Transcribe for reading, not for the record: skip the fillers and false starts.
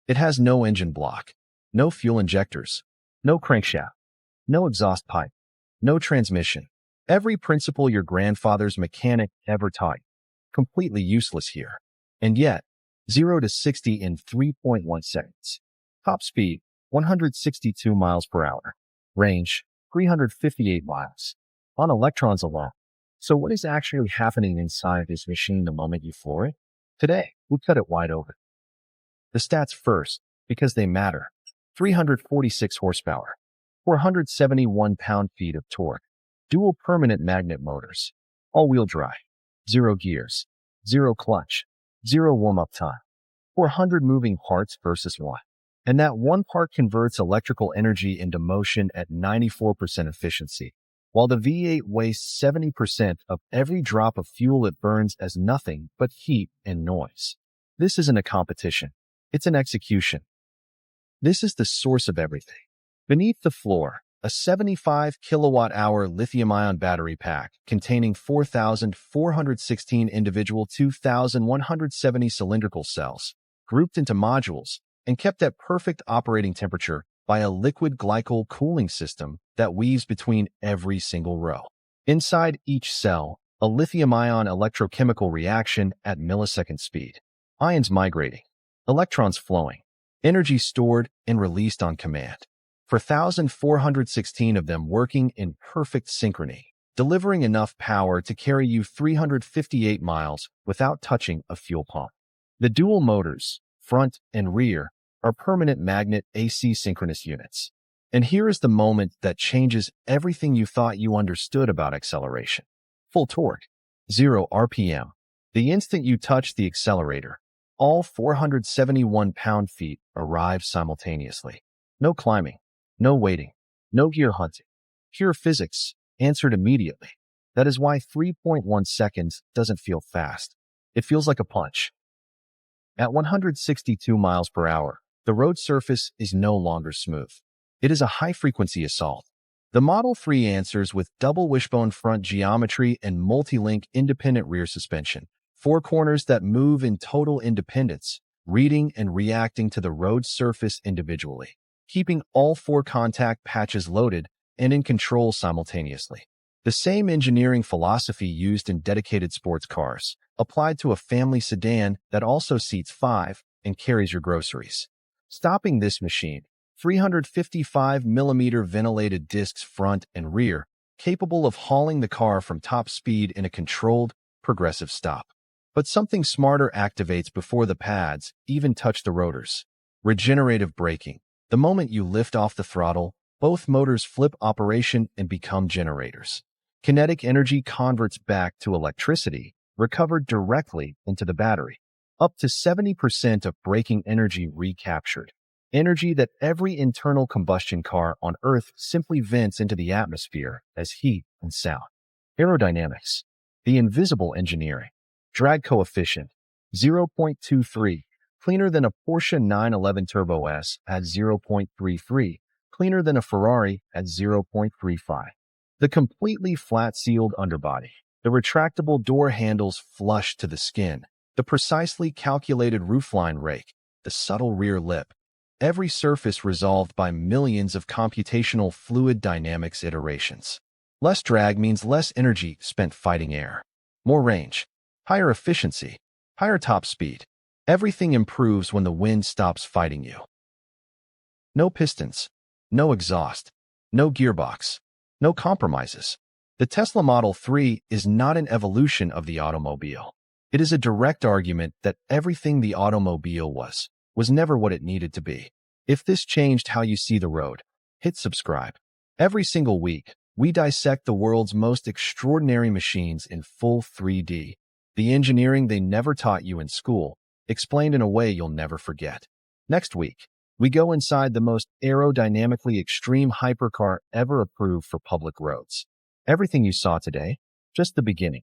It has no engine block, no fuel injectors, no crankshaft, no exhaust pipe, no transmission. Every principle your grandfather's mechanic ever taught you. Completely useless here. And yet, 0 to 60 in 3.1 seconds. Top speed, 162 miles per hour. Range, 358 miles. On electrons alone. So what is actually happening inside this machine the moment you floor it? Today, we cut it wide open. The stats first, because they matter. 346 horsepower, 471 pound-feet of torque, dual permanent magnet motors, all-wheel drive, 0 gears, 0 clutch, 0 warm-up time, 400 moving parts versus 1. And that one part converts electrical energy into motion at 94% efficiency, while the V8 wastes 70% of every drop of fuel it burns as nothing but heat and noise. This isn't a competition. It's an execution. This is the source of everything. Beneath the floor, a 75 kilowatt-hour lithium-ion battery pack containing 4,416 individual 2,170 cylindrical cells, grouped into modules and kept at perfect operating temperature by a liquid glycol cooling system that weaves between every single row. Inside each cell, a lithium-ion electrochemical reaction at millisecond speed. Ions migrating, electrons flowing, energy stored and released on command. 4,416 of them working in perfect synchrony, delivering enough power to carry you 358 miles without touching a fuel pump. The dual motors, front and rear, are permanent magnet AC synchronous units. And here is the moment that changes everything you thought you understood about acceleration. Full torque, 0 RPM. The instant you touch the accelerator, all 471 pound-feet arrive simultaneously. No climbing, no waiting, no gear hunting. Pure physics, answered immediately. That is why 3.1 seconds doesn't feel fast. It feels like a punch. At 162 miles per hour, the road surface is no longer smooth. It is a high-frequency assault. The Model 3 answers with double-wishbone front geometry and multi-link independent rear suspension. 4 corners that move in total independence, reading and reacting to the road surface individually, keeping all 4 contact patches loaded and in control simultaneously. The same engineering philosophy used in dedicated sports cars, applied to a family sedan that also seats 5 and carries your groceries. Stopping this machine, 355mm ventilated discs front and rear, capable of hauling the car from top speed in a controlled, progressive stop. But something smarter activates before the pads even touch the rotors. Regenerative braking. The moment you lift off the throttle, both motors flip operation and become generators. Kinetic energy converts back to electricity, recovered directly into the battery. Up to 70% of braking energy recaptured. Energy that every internal combustion car on Earth simply vents into the atmosphere as heat and sound. Aerodynamics. The invisible engineering. Drag coefficient, 0.23, cleaner than a Porsche 911 Turbo S at 0.33, cleaner than a Ferrari at 0.35. The completely flat-sealed underbody, the retractable door handles flush to the skin, the precisely calculated roofline rake, the subtle rear lip. Every surface resolved by millions of computational fluid dynamics iterations. Less drag means less energy spent fighting air. More range. Higher efficiency, higher top speed. Everything improves when the wind stops fighting you. No pistons, no exhaust, no gearbox, no compromises. The Tesla Model 3 is not an evolution of the automobile. It is a direct argument that everything the automobile was never what it needed to be. If this changed how you see the road, hit subscribe. Every single week, we dissect the world's most extraordinary machines in full 3D. The engineering they never taught you in school, explained in a way you'll never forget. Next week, we go inside the most aerodynamically extreme hypercar ever approved for public roads. Everything you saw today, just the beginning.